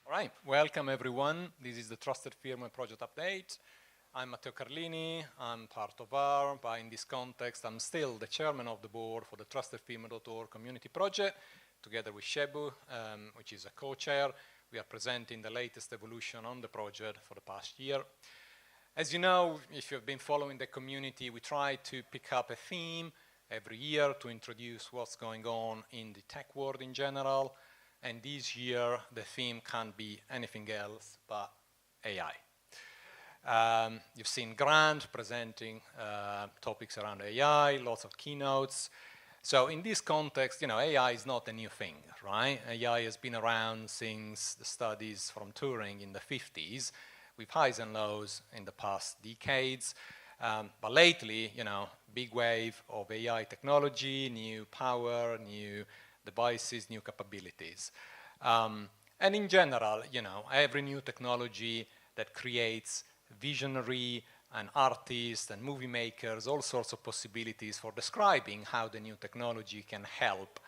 All right, welcome everyone. This is the Trusted Firmware project update. I'm Matteo Carlini, I'm part of R, but in this context, I'm still the chairman of the board for the TrustedFirmware.org community project, together with Shebu, which is a co-chair. We are presenting the latest evolution on the project for the past year. As you know, if you've been following the community, we try to pick up a theme every year to introduce what's going on in the tech world in general. And this year, the theme can't be anything else but AI. You've seen Grant presenting topics around AI, lots of keynotes. So in this context, you know, AI is not a new thing, right? AI has been around since the studies from Turing in the 50s, with highs and lows in the past decades. But lately, you know, big wave of AI technology, new power, new devices, new capabilities. And in general, you know, every new technology that creates visionary and artists and movie makers, all sorts of possibilities for describing how the new technology can help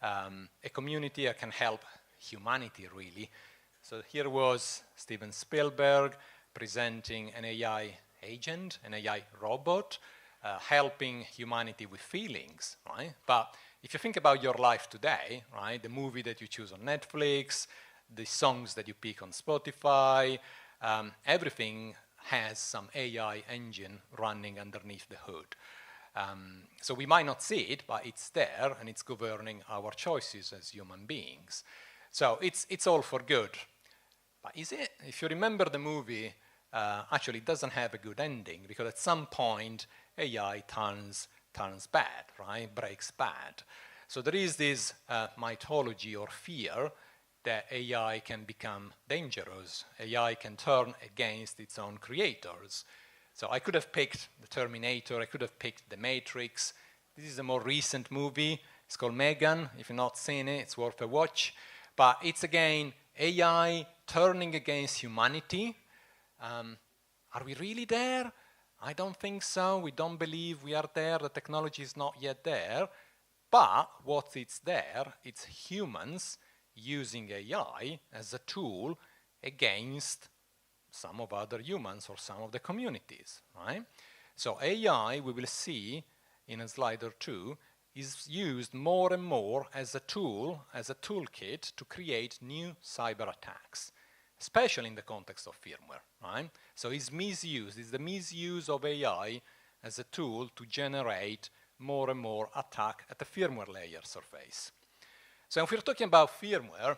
a community or can help humanity, really. So here was Steven Spielberg presenting an AI agent, an AI robot, helping humanity with feelings, right? But if you think about your life today, right, the movie that you choose on Netflix, the songs that you pick on Spotify, everything has some AI engine running underneath the hood. So we might not see it, but it's there, and it's governing our choices as human beings. So it's all for good. But is it? If you remember the movie, actually it doesn't have a good ending, because at some point AI turns bad, right? Breaks bad. So there is this mythology or fear that AI can become dangerous. AI can turn against its own creators. So I could have picked the Terminator, I could have picked The Matrix. This is a more recent movie. It's called Megan. If you've not seen it, it's worth a watch. But it's again AI turning against humanity. Are we really there? I don't think so. We don't believe we are there. The technology is not yet there. But what it's there, it's humans using AI as a tool against some of other humans or some of the communities, right? So AI, we will see in a slide or two, is used more and more as a tool, as a toolkit to create new cyber attacks, especially in the context of firmware, right? So it's misused, it's the misuse of AI as a tool to generate more and more attack at the firmware layer surface. So if we're talking about firmware,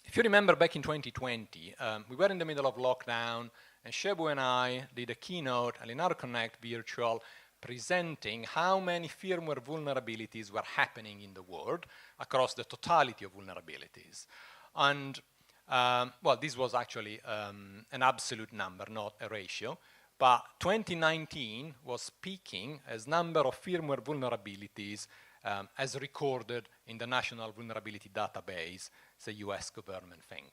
if you remember back in 2020, we were in the middle of lockdown, and Shebu and I did a keynote at Linaro Connect virtual presenting how many firmware vulnerabilities were happening in the world across the totality of vulnerabilities. And well, this was actually an absolute number, not a ratio. But 2019 was peaking as number of firmware vulnerabilities as recorded in the National Vulnerability Database. It's a US government thing.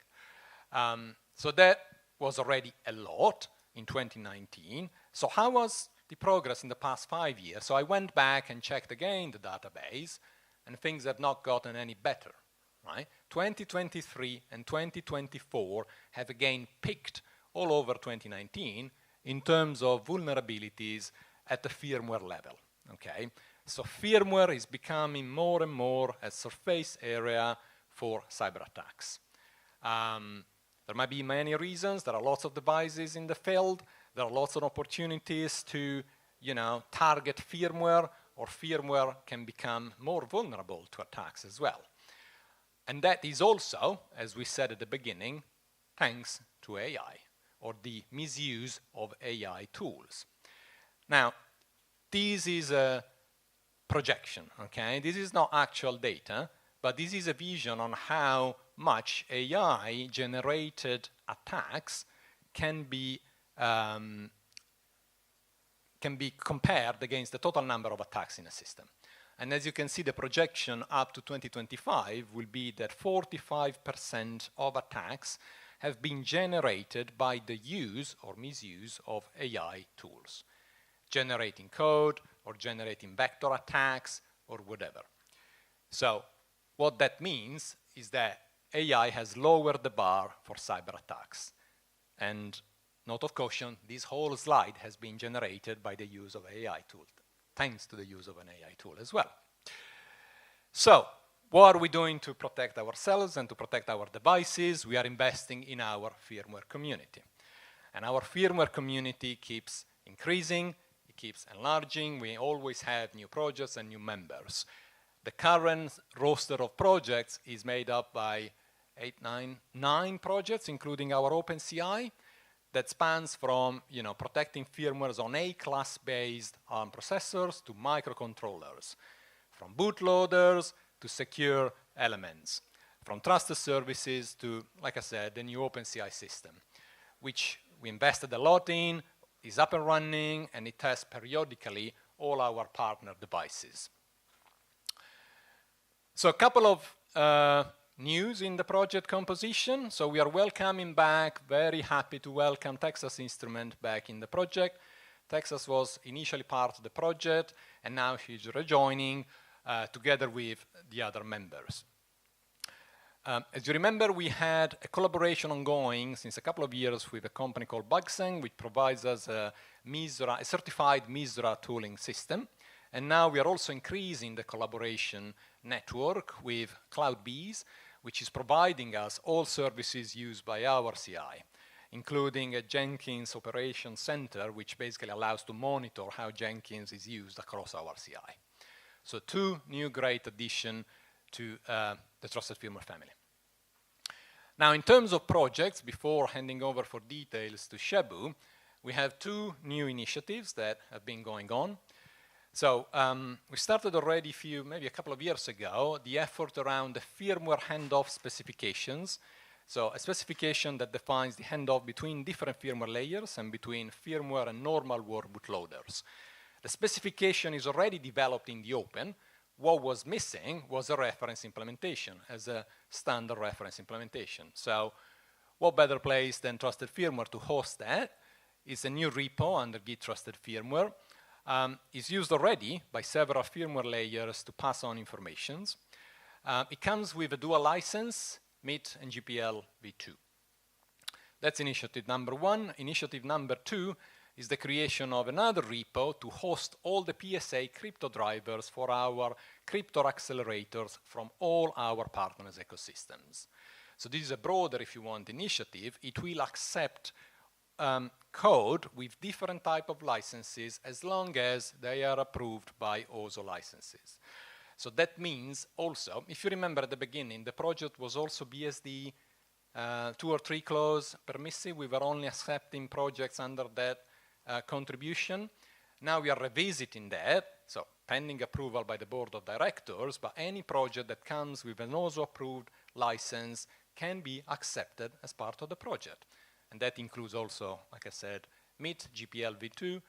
So that was already a lot in 2019. So how was the progress in the past 5 years? So I went back and checked again the database, and things have not gotten any better. Right? 2023 and 2024 have again peaked all over 2019 in terms of vulnerabilities at the firmware level. Okay? So firmware is becoming more and more a surface area for cyber attacks. There might be many reasons. There are lots of devices in the field. There are lots of opportunities to, you know, target firmware, or firmware can become more vulnerable to attacks as well. And that is also, as we said at the beginning, thanks to AI, or the misuse of AI tools. Now, this is a projection, okay? This is not actual data, but this is a vision on how much AI-generated attacks can be compared against the total number of attacks in a system. And as you can see, the projection up to 2025 will be that 45% of attacks have been generated by the use or misuse of AI tools, generating code or generating vector attacks or whatever. So what that means is that AI has lowered the bar for cyber attacks. And note of caution, this whole slide has been generated by the use of AI tool, thanks to the use of an AI tool as well. So, what are we doing to protect ourselves and to protect our devices? We are investing in our firmware community. And our firmware community keeps increasing, it keeps enlarging. We always have new projects and new members. The current roster of projects is made up by 9 projects, including our OpenCI, that spans from protecting firmwares on A-class-based ARM processors to microcontrollers, from bootloaders to secure elements, from trusted services to, like I said, the new OpenCI system, which we invested a lot in, is up and running, and it tests periodically all our partner devices. So a couple of news in the project composition. So we are welcoming back, very happy to welcome Texas Instruments back in the project. Texas was initially part of the project, and now she's rejoining together with the other members. As you remember, we had a collaboration ongoing since a couple of years with a company called Bugseng, which provides us a certified MISRA tooling system. And now we are also increasing the collaboration network with CloudBees, which is providing us all services used by our CI, including a Jenkins Operations Center, which basically allows to monitor how Jenkins is used across our CI. So 2 new great additions to the Trusted Firmware family. Now, in terms of projects, before handing over for details to Shebu, we have 2 new initiatives that have been going on. So we started already maybe a couple of years ago, the effort around the firmware handoff specifications. So a specification that defines the handoff between different firmware layers and between firmware and normal world bootloaders. The specification is already developed in the open. What was missing was a reference implementation as a standard reference implementation. So what better place than Trusted Firmware to host that? It's a new repo under Git Trusted Firmware. It's used already by several firmware layers to pass on informations. It comes with a dual license, MIT and GPL v2. That's initiative number 1. Initiative number 2 is the creation of another repo to host all the PSA crypto drivers for our crypto accelerators from all our partners' ecosystems. So this is a broader, if you want, initiative. It will accept code with different type of licenses as long as they are approved by OSO licenses. So that means also, if you remember at the beginning, the project was also BSD 2 or 3 clause permissive. We were only accepting projects under that contribution. Now we are revisiting that, so pending approval by the board of directors, but any project that comes with an OSO approved license can be accepted as part of the project. And that includes also, like I said, MIT, GPL v2,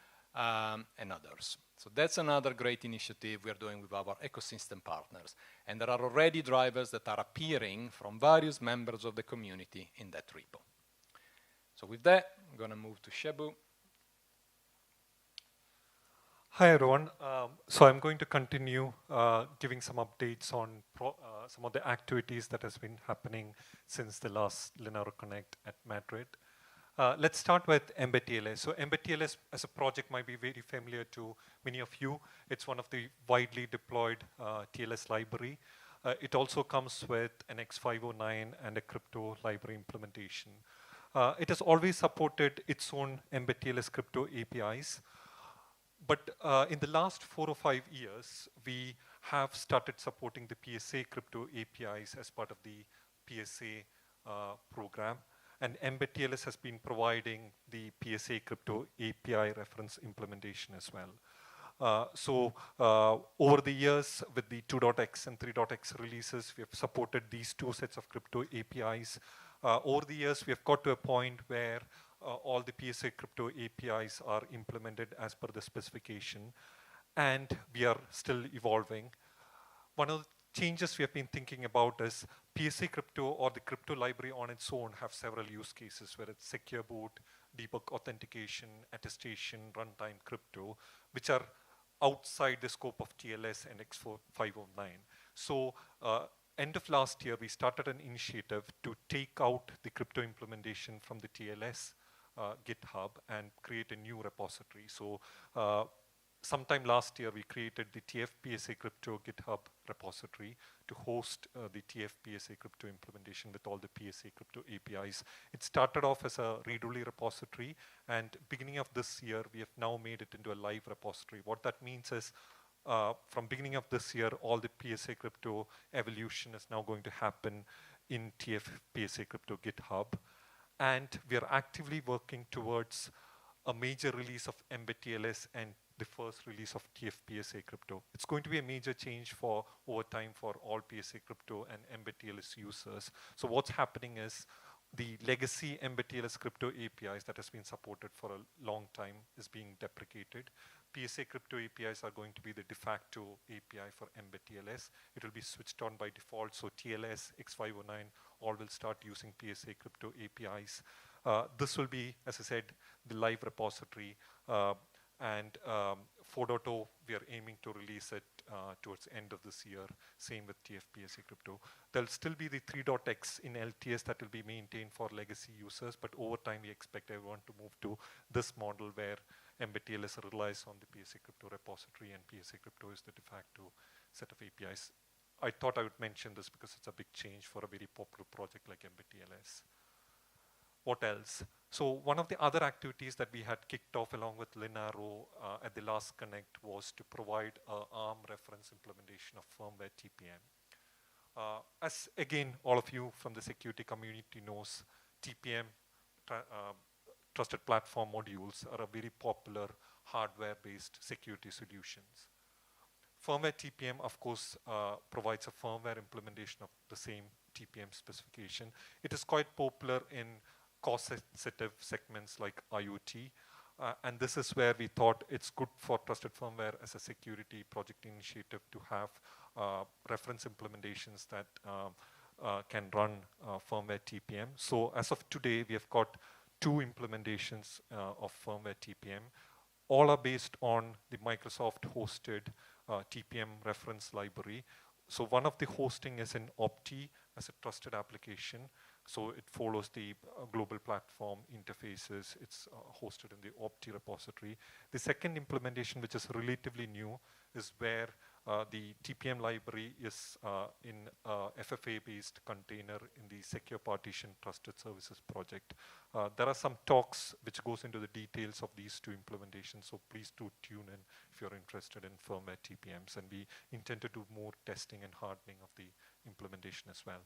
and others. So that's another great initiative we're doing with our ecosystem partners. And there are already drivers that are appearing from various members of the community in that repo. So with that, I'm going to move to Shebu. Hi, everyone. So I'm going to continue giving some updates on some of the activities that has been happening since the last Linaro Connect at Madrid. Let's start with Mbed TLS. So Mbed TLS as a project might be very familiar to many of you. It's one of the widely deployed TLS library. It also comes with an X509 and a crypto library implementation. It has always supported its own Mbed TLS crypto APIs. But in the last 4 or 5 years, we have started supporting the PSA crypto APIs as part of the PSA program. And Mbed TLS has been providing the PSA crypto API reference implementation as well. So over the years, with the 2.x and 3.x releases, we have supported these 2 sets of crypto APIs. Over the years, we have got to a point where all the PSA crypto APIs are implemented as per the specification, and we are still evolving. One of the changes we have been thinking about is PSA crypto or the crypto library on its own have several use cases, where it's secure boot, debug authentication, attestation, runtime crypto, which are outside the scope of TLS and X509. So end of last year, we started an initiative to take out the crypto implementation from the TLS GitHub and create a new repository. So sometime last year, we created the TFPSA crypto GitHub repository to host the TFPSA crypto implementation with all the PSA crypto APIs. It started off as a read-only repository, and beginning of this year, we have now made it into a live repository. What that means is, from beginning of this year, all the PSA crypto evolution is now going to happen in TFPSA crypto GitHub. And we are actively working towards a major release of MBTLS and the first release of TFPSA crypto. It's going to be a major change for over time for all PSA crypto and MBTLS users. So what's happening is the legacy MBTLS crypto APIs that has been supported for a long time is being deprecated. PSA crypto APIs are going to be the de facto API for MBTLS. It will be switched on by default. So TLS, X509, all will start using PSA crypto APIs. This will be, as I said, the live repository. And 4.0, we are aiming to release it towards the end of this year. Same with TFPSA crypto. There'll still be the 3.x in LTS that will be maintained for legacy users, but over time we expect everyone to move to this model where MBTLS relies on the PSA crypto repository and PSA crypto is the de facto set of APIs. I thought I would mention this because it's a big change for a very popular project like MBTLS. What else? So one of the other activities that we had kicked off along with Linaro at the last Connect was to provide an ARM reference implementation of firmware TPM. As again, all of you from the security community knows, TPM, Trusted Platform Modules, are a very popular hardware-based security solutions. Firmware TPM, of course, provides a firmware implementation of the same TPM specification. It is quite popular in cost-sensitive segments like IoT. And this is where we thought it's good for Trusted Firmware as a security project initiative to have reference implementations that can run firmware TPM. So as of today, we have got 2 implementations of firmware TPM. All are based on the Microsoft-hosted TPM reference library. So one of the hosting is in Opti as a trusted application. So it follows the global platform interfaces. It's hosted in the Opti repository. The second implementation, which is relatively new, is where the TPM library is in FFA-based container in the Secure Partition Trusted Services project. There are some talks which goes into the details of these 2 implementations, so please do tune in if you're interested in firmware TPMs, and we intend to do more testing and hardening of the implementation as well.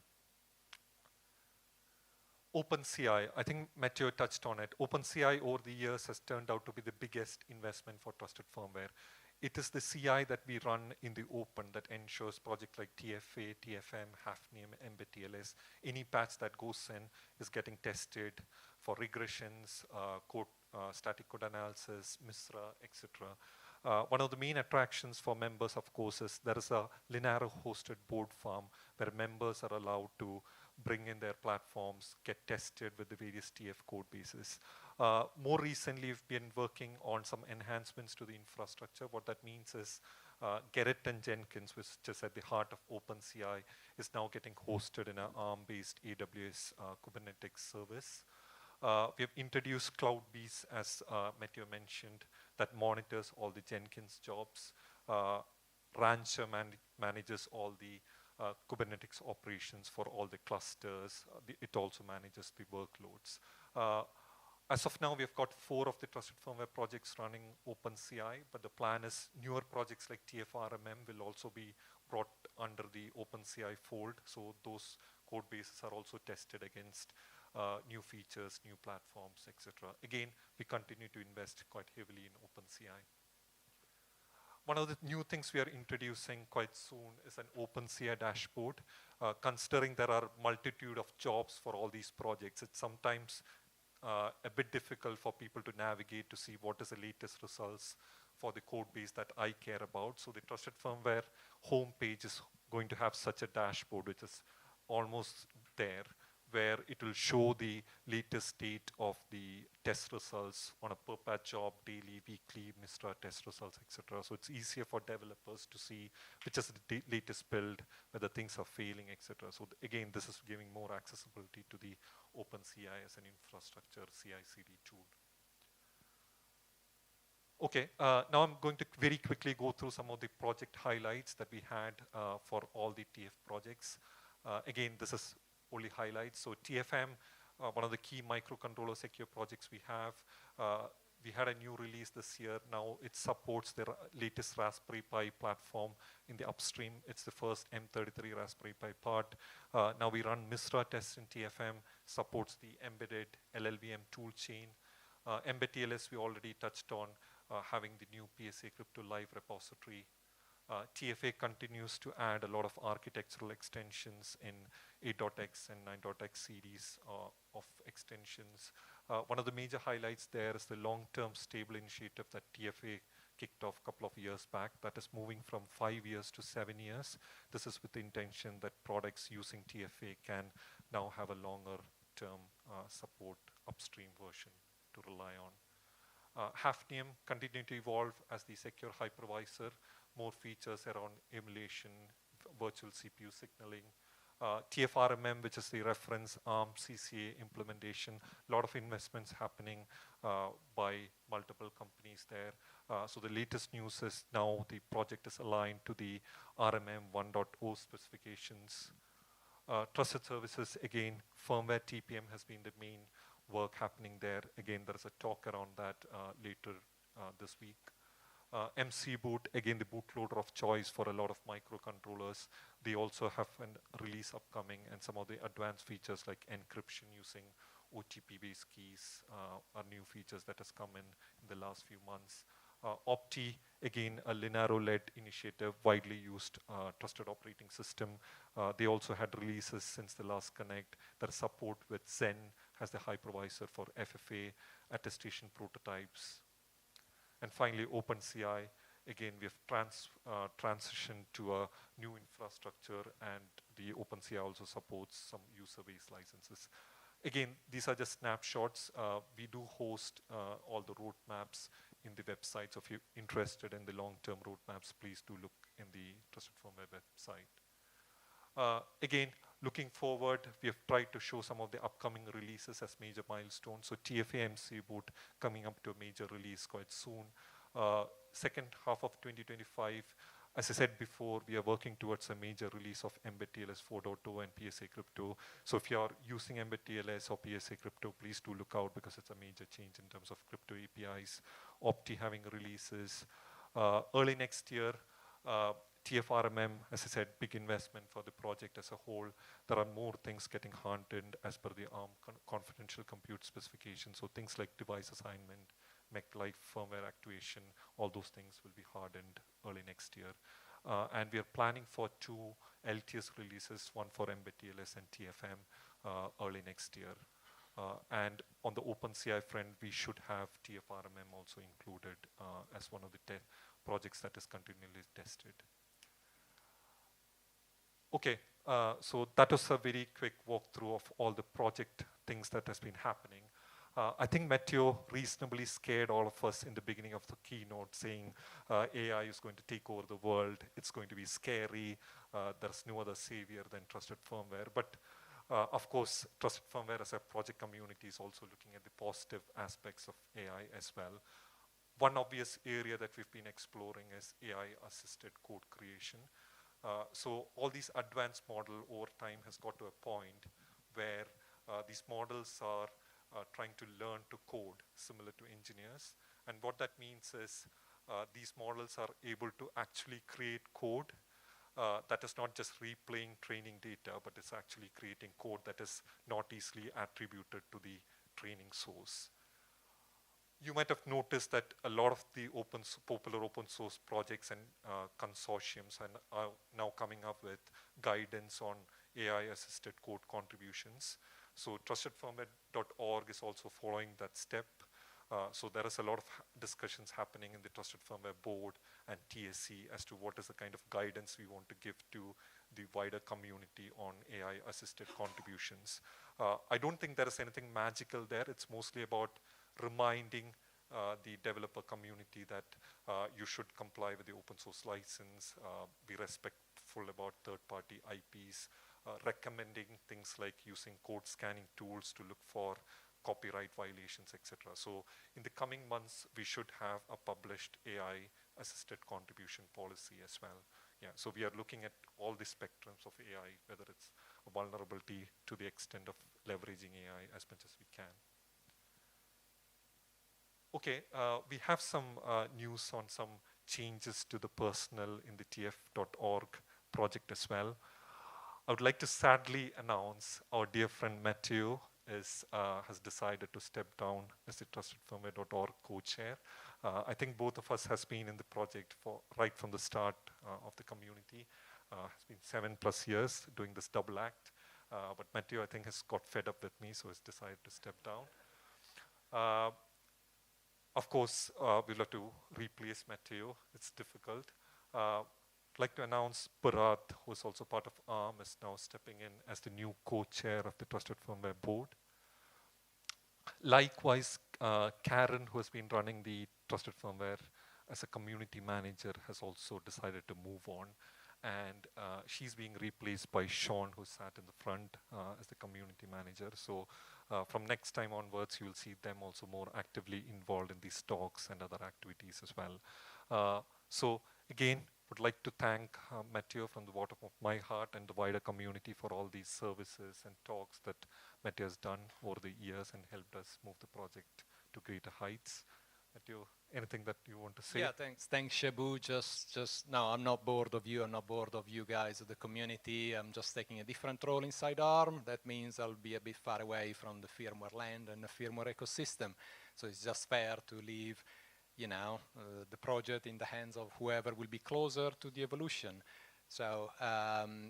OpenCI, I think Matthew touched on it. OpenCI over the years has turned out to be the biggest investment for Trusted Firmware. It is the CI that we run in the open that ensures projects like TFA, TFM, Hafnium, MBTLS, any patch that goes in is getting tested for regressions, static code analysis, MISRA, etc. One of the main attractions for members, of course, is there is a Linaro-hosted board farm where members are allowed to bring in their platforms, get tested with the various TF code bases. More recently, we've been working on some enhancements to the infrastructure. What that means is Gerrit and Jenkins, which is at the heart of OpenCI, is now getting hosted in an ARM-based AWS Kubernetes service. We have introduced CloudBees, as Matthew mentioned, that monitors all the Jenkins jobs. Rancher manages all the Kubernetes operations for all the clusters. It also manages the workloads. As of now, we've got 4 of the Trusted Firmware projects running OpenCI, but the plan is newer projects like TFRMM will also be brought under the OpenCI fold. So those code bases are also tested against new features, new platforms, etc. Again, we continue to invest quite heavily in OpenCI. One of the new things we are introducing quite soon is an OpenCI dashboard. Considering there are multitude of jobs for all these projects, it's sometimes a bit difficult for people to navigate to see what is the latest results for the code base that I care about. So the Trusted Firmware homepage is going to have such a dashboard, which is almost there, where it will show the latest state of the test results on a per patch job, daily, weekly, MISRA test results, etc. So it's easier for developers to see which is the latest build, whether things are failing, etc. So again, this is giving more accessibility to the OpenCI as an infrastructure CI/CD tool. Okay, now I'm going to very quickly go through some of the project highlights that we had for all the TF projects. Again, this is only highlights. So TFM, one of the key microcontroller secure projects we have. We had a new release this year. Now it supports the latest Raspberry Pi platform in the upstream. It's the first M33 Raspberry Pi part. Now we run MISRA tests in TFM, supports the embedded LLVM toolchain. Mbed-TLS we already touched on, having the new PSA Crypto Live repository. TFA continues to add a lot of architectural extensions in 8.x and 9.x series of extensions. One of the major highlights there is the long-term stable initiative that TFA kicked off a couple of years back. That is moving from 5 years to 7 years. This is with the intention that products using TFA can now have a longer-term support upstream version to rely on. Hafnium continued to evolve as the secure hypervisor, more features around emulation, virtual CPU signaling. TFRMM, which is the reference ARM CCA implementation, a lot of investments happening by multiple companies there. So the latest news is now the project is aligned to the RMM 1.0 specifications. Trusted services, again, firmware TPM has been the main work happening there. Again, there is a talk around that later this week. MC Boot, again, the bootloader of choice for a lot of microcontrollers. They also have a release upcoming, and some of the advanced features like encryption using OTP-based keys are new features that has come in the last few months. Opti, again, a Linaro-led initiative, widely used trusted operating system. They also had releases since the last Connect. There is support with Zen as the hypervisor for FFA, attestation prototypes. And finally, OpenCI. Again, we have transitioned to a new infrastructure, and the OpenCI also supports some user-based licenses. Again, these are just snapshots. We do host all the roadmaps in the website. So if you're interested in the long-term roadmaps, please do look in the Trusted Firmware website. Again, looking forward, we have tried to show some of the upcoming releases as major milestones. So TFA MC Boot coming up to a major release quite soon. Second half of 2025, as I said before, we are working towards a major release of Mbed-TLS 4.0 and PSA Crypto. So if you are using Mbed-TLS or PSA Crypto, please do look out because it's a major change in terms of crypto APIs. Opti having releases. Early next year, TFRMM, as I said, big investment for the project as a whole. There are more things getting hardened as per the ARM confidential compute specification. So things like device assignment, MEC life firmware actuation, all those things will be hardened early next year. And we are planning for 2 LTS releases, one for Mbed-TLS and TFM early next year. And on the OpenCI front, we should have TFRMM also included as one of the projects that is continually tested. Okay, so that was a very quick walkthrough of all the project things that has been happening. I think Matteo reasonably scared all of us in the beginning of the keynote, saying AI is going to take over the world. It's going to be scary. There's no other savior than Trusted Firmware. But of course, Trusted Firmware as a project community is also looking at the positive aspects of AI as well. One obvious area that we've been exploring is AI-assisted code creation. So all these advanced models over time has got to a point where these models are trying to learn to code similar to engineers. And what that means is these models are able to actually create code that is not just replaying training data, but it's actually creating code that is not easily attributed to the training source. You might have noticed that a lot of the popular open source projects and consortiums are now coming up with guidance on AI-assisted code contributions. So trustedfirmware.org is also following that step. So there is a lot of discussions happening in the Trusted Firmware board and TSC as to what is the kind of guidance we want to give to the wider community on AI-assisted contributions. I don't think there is anything magical there. It's mostly about reminding the developer community that you should comply with the open source license, be respectful about third-party IPs, recommending things like using code scanning tools to look for copyright violations, etc. So in the coming months, we should have a published AI-assisted contribution policy as well. Yeah, so we are looking at all the spectrums of AI, whether it's a vulnerability to the extent of leveraging AI as much as we can. Okay, we have some news on some changes to the personnel in the tf.org project as well. I would like to sadly announce our dear friend Matthew has decided to step down as the Trusted Firmware.org co-chair. I think both of us has been in the project right from the start of the community. Has been 7+ years doing this double act. But Matthew, I think, has got fed up with me, so has decided to step down. Of course, we'll have to replace Matthew. It's difficult. I'd like to announce Bharat, who is also part of ARM, is now stepping in as the new co-chair of the Trusted Firmware board. Likewise, Karen, who has been running the Trusted Firmware as a community manager, has also decided to move on. And she's being replaced by Sean, who sat in the front as the community manager. So from next time onwards, you will see them also more actively involved in these talks and other activities as well. So again, would like to thank Matthew from the bottom of my heart and the wider community for all these services and talks that Matthew has done over the years and helped us move the project to greater heights. Matthew, anything that you want to say? Yeah, thanks. Thanks, Shabu. No, I'm not bored of you. I'm not bored of you guys of the community. I'm just taking a different role inside ARM. That means I'll be a bit far away from the firmware land and the firmware ecosystem. So it's just fair to leave, you know, the project in the hands of whoever will be closer to the evolution. So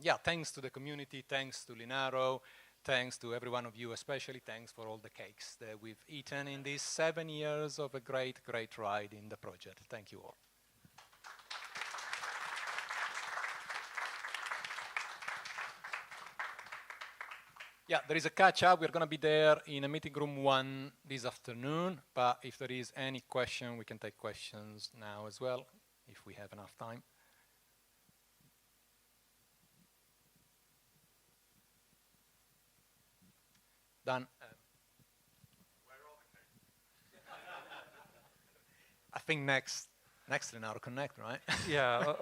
yeah, thanks to the community, thanks to Linaro, thanks to every one of you, especially thanks for all the cakes that we've eaten in these 7 years of a great, great ride in the project. Thank you all. Yeah, there is a catch-up. We're going to be there in a meeting room 1 this afternoon. But if there is any question, we can take questions now as well, if we have enough time. Done. Where are the cakes? I think next Linaro Connect, right? Yeah,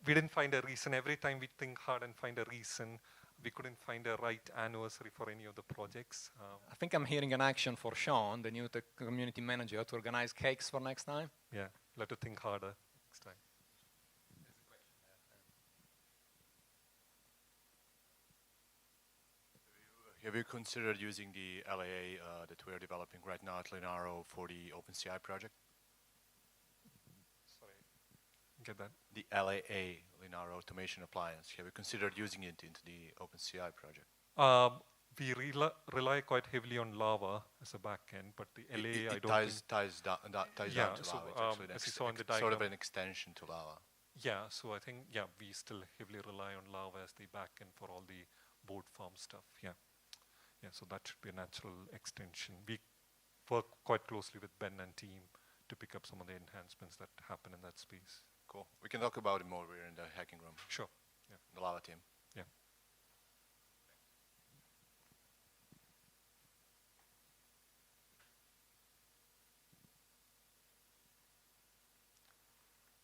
we didn't find a reason. Every time we think hard and find a reason, we couldn't find a right anniversary for any of the projects. I think I'm hearing an action for Sean, the new community manager, to organize cakes for next time. Yeah, we'll have to think harder next time. There's a question there. Have you considered using the LAA that we're developing right now at Linaro for the OpenCI project? Sorry, get that? The LAA, Linaro Automation Appliance. Have you considered using it into the OpenCI project? We rely quite heavily on Lava as a backend, but the LAA, I don't think... ties down to Lava. It's actually sort of an extension to Lava. Yeah, so I think, yeah, we still heavily rely on Lava as the backend for all the board farm stuff, yeah. Yeah, so that should be a natural extension. We work quite closely with Ben and team to pick up some of the enhancements that happen in that space. Cool. We can talk about it more. We're in the hacking room. Sure. Yeah. The Lava team. Yeah.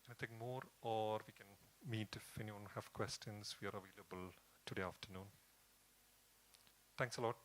Anything more, or we can meet if anyone have questions. We are available today afternoon. Thanks a lot.